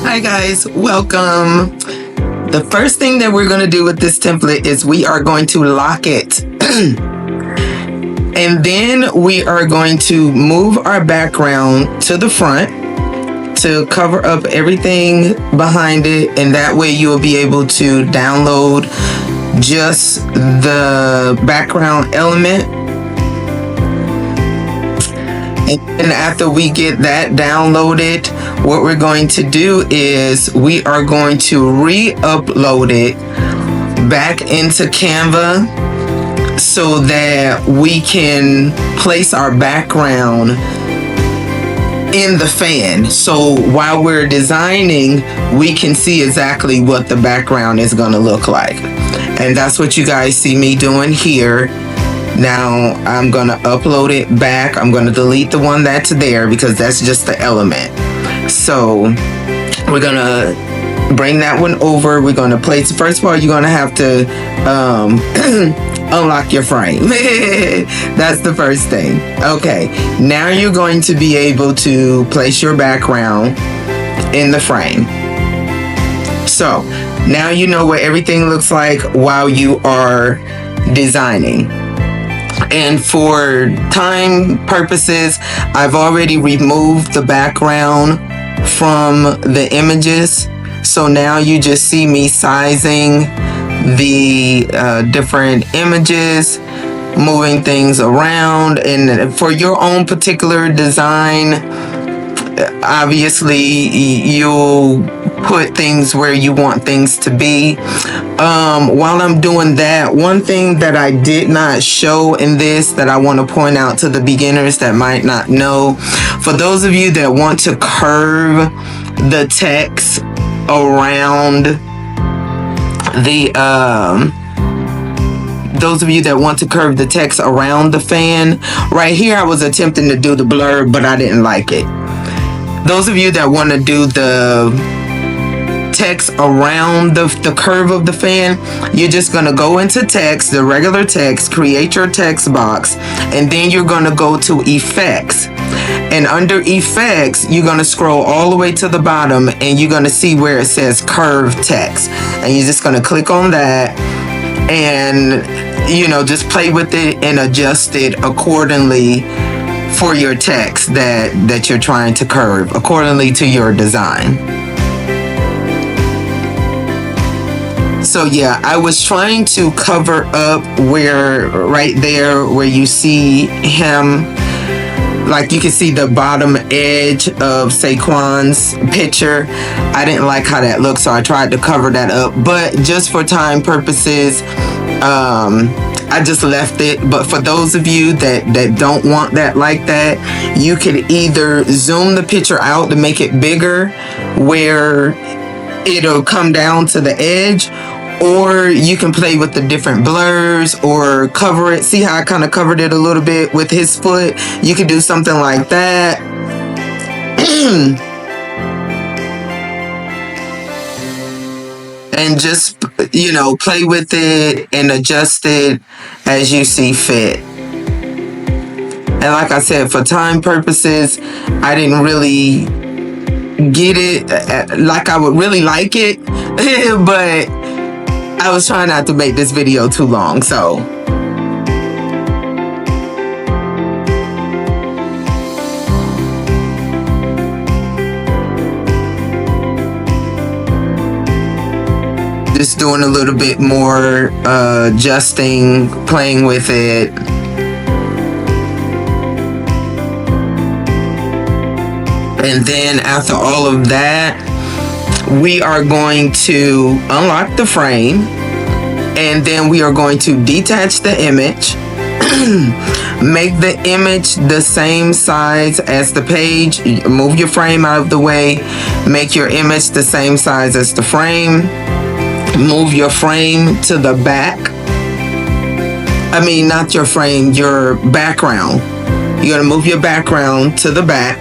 Hi guys, welcome. The first thing that we're going to do with this template is we are going to lock it. And then we are going to move our background to the front to cover up everything behind it, and that way you'll be able to download just the background element. And after we get that downloaded, what we're going to do is we are going to re-upload it back into Canva so that we can place our background in the fan. So while we're designing, we can see exactly what the background is going to look like. And that's what you guys see me doing here. Now I'm going to upload it back. I'm going to delete the one that's there because that's just the element. So we're going to bring that one over. We're going to place, first of all, you're going to have to unlock your frame. That's the first thing. Okay, now you're going to be able to place your background in the frame. So now you know what everything looks like while you are designing. And for time purposes, I've already removed the background from the images. So now you just see me sizing the different images, moving things around. And for your own particular design, obviously you'll put things where you want things to be. While I'm doing that, one thing that I did not show in this that I want to point out to the beginners that might not know, for those of you that want to curve the text around the those of you that want to curve the text around the fan, right here I was attempting to do the blurb, but I didn't like it. Those of you that want to do the text around the curve of the fan, you're just going to go into text, the regular text, create your text box, and then you're going to go to effects. And under effects, you're going to scroll all the way to the bottom and you're going to see where it says curve text. And you're just going to click on that and, you know, just play with it and adjust it accordingly for your text that you're trying to curve, accordingly to your design. So yeah, I was trying to cover up where, right there where you see him, like you can see the bottom edge of Saquon's picture. I didn't like how that looked, so I tried to cover that up. But just for time purposes, I just left it. But for those of you that don't want that like that, you could either zoom the picture out to make it bigger where it'll come down to the edge, or you can play with the different blurs or cover it. See how I kind of covered it a little bit with his foot? You could do something like that. And just, you know, play with it and adjust it as you see fit. And like I said, for time purposes, I didn't really get it like I would really like it, but I was trying not to make this video too long, so just doing a little bit more adjusting, playing with it. And then after all of that, we are going to unlock the frame, and then we are going to detach the image, make the image the same size as the page, move your frame out of the way, make your image the same size as the frame, move your frame to the back. I mean, not your frame, your background. You're going to move your background to the back.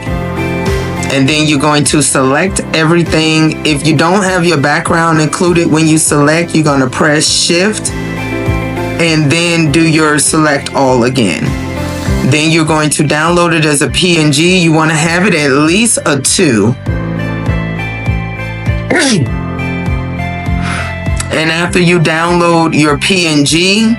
And then you're going to select everything. If you don't have your background included when you select, you're going to press Shift and then do your select all again. Then you're going to download it as a PNG. You want to have it at least a 2. And after you download your PNG,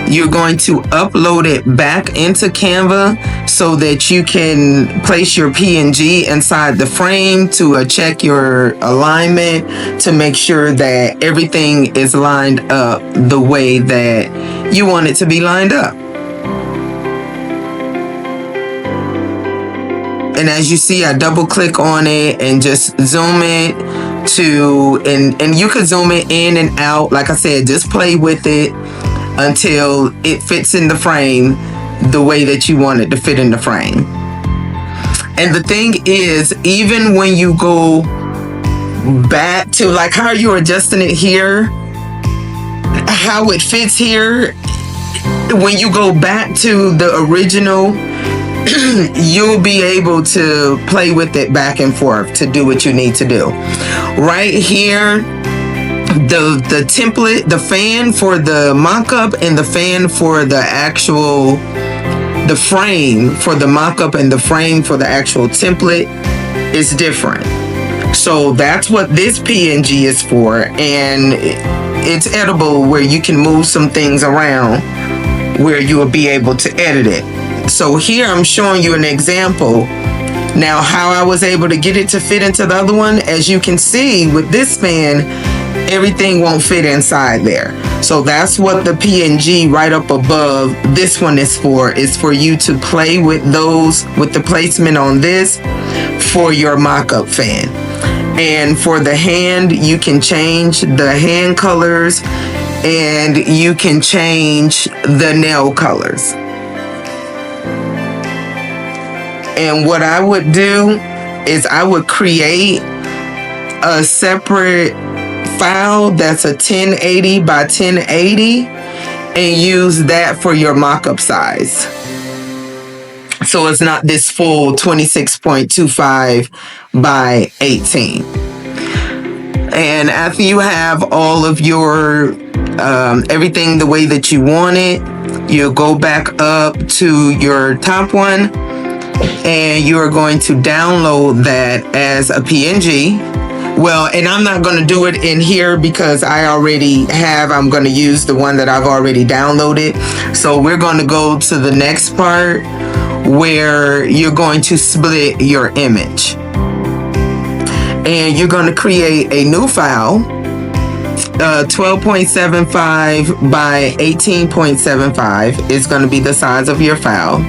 you're going to upload it back into Canva so that you can place your PNG inside the frame to check your alignment, to make sure that everything is lined up the way that you want it to be lined up. And as you see, I double click on it and just zoom it to, and you could zoom it in and out. Like I said, just play with it until it fits in the frame the way that you want it to fit in the frame. And the thing is, even when you go back to like how you're adjusting it here, how it fits here, when you go back to the original, you'll be able to play with it back and forth to do what you need to do. Right here, the template, the fan for the mock-up and the fan for the actual, the frame for the mock-up and the frame for the actual template is different. So that's what this PNG is for, and it's editable where you can move some things around where you will be able to edit it. So here I'm showing you an example. Now how I was able to get it to fit into the other one, as you can see with this fan, everything won't fit inside there. So that's what the PNG right up above this one is for you to play with those, with the placement on this for your mock-up fan. And for the hand, you can change the hand colors and you can change the nail colors. And what I would do is I would create a separate file that's a 1080 by 1080 and use that for your mock-up size. So it's not this full 26.25 by 18. And after you have all of your everything the way that you want it, you'll go back up to your top one and you are going to download that as a PNG. Well, and I'm not going to do it in here because I already have, I'm going to use the one that I've already downloaded. So we're going to go to the next part where you're going to split your image. And you're going to create a new file, 12.75 by 18.75 is going to be the size of your file.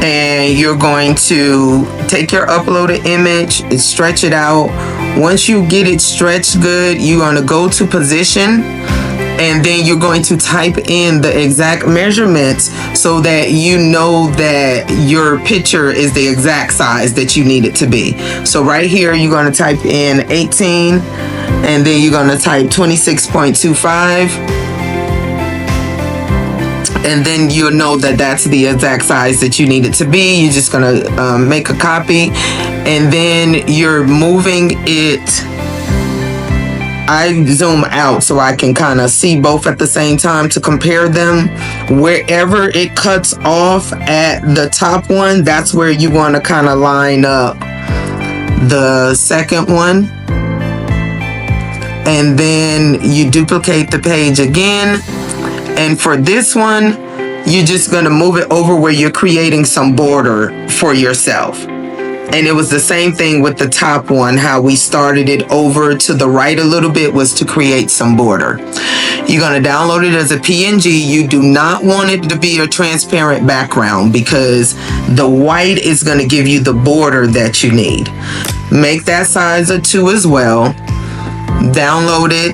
And you're going to take your uploaded image and stretch it out. Once you get it stretched good, you're going to go to position, and then you're going to type in the exact measurements so that you know that your picture is the exact size that you need it to be. So right here, you're going to type in 18, and then you're going to type 26.25. And then you'll know that that's the exact size that you need it to be. You're just going to make a copy, and then you're moving it. I zoom out so I can kind of see both at the same time to compare them. Wherever it cuts off at the top one, that's where you want to kind of line up the second one. And then you duplicate the page again. And for this one, you're just going to move it over where you're creating some border for yourself. And it was the same thing with the top one. How we started it over to the right a little bit was to create some border. You're going to download it as a PNG. You do not want it to be a transparent background because the white is going to give you the border that you need. Make that size a 2 as well. Download it.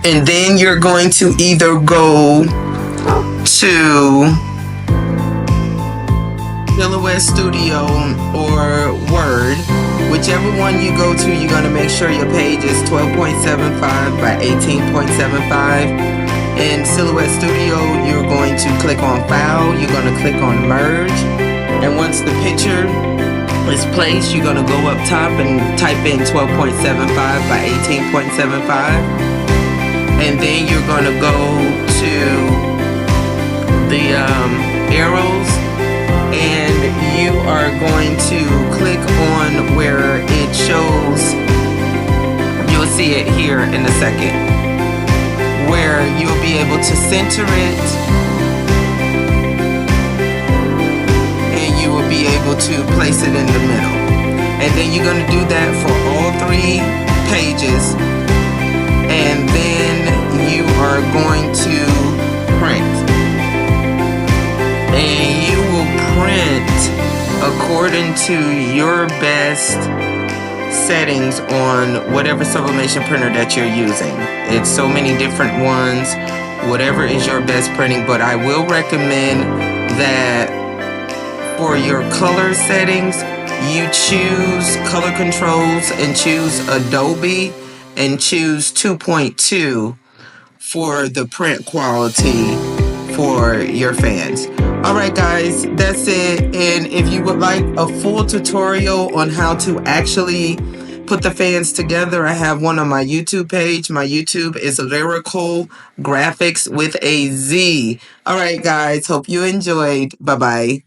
And then you're going to either go to Silhouette Studio or Word. Whichever one you go to, you're going to make sure your page is 12.75 by 18.75. In Silhouette Studio, you're going to click on File. You're going to click on Merge. And once the picture is placed, you're going to go up top and type in 12.75 by 18.75. And then you're going to go to the arrows, and you are going to click on where it shows see it here in a second, where you'll be able to center it, and you will be able to place it in the middle. And then you're going to do that for all 3 pages, and then you are going to print, and you will print according to your best settings on whatever sublimation printer that you're using. It's so many different ones, whatever is your best printing, but I will recommend that for your color settings, you choose color controls and choose Adobe and choose 2.2 for the print quality for your fans. Alright guys, that's it. And if you would like a full tutorial on how to actually put the fans together, I have one on my YouTube page. My YouTube is Lyrical Graphicz with a Z. Alright guys, hope you enjoyed. Bye bye.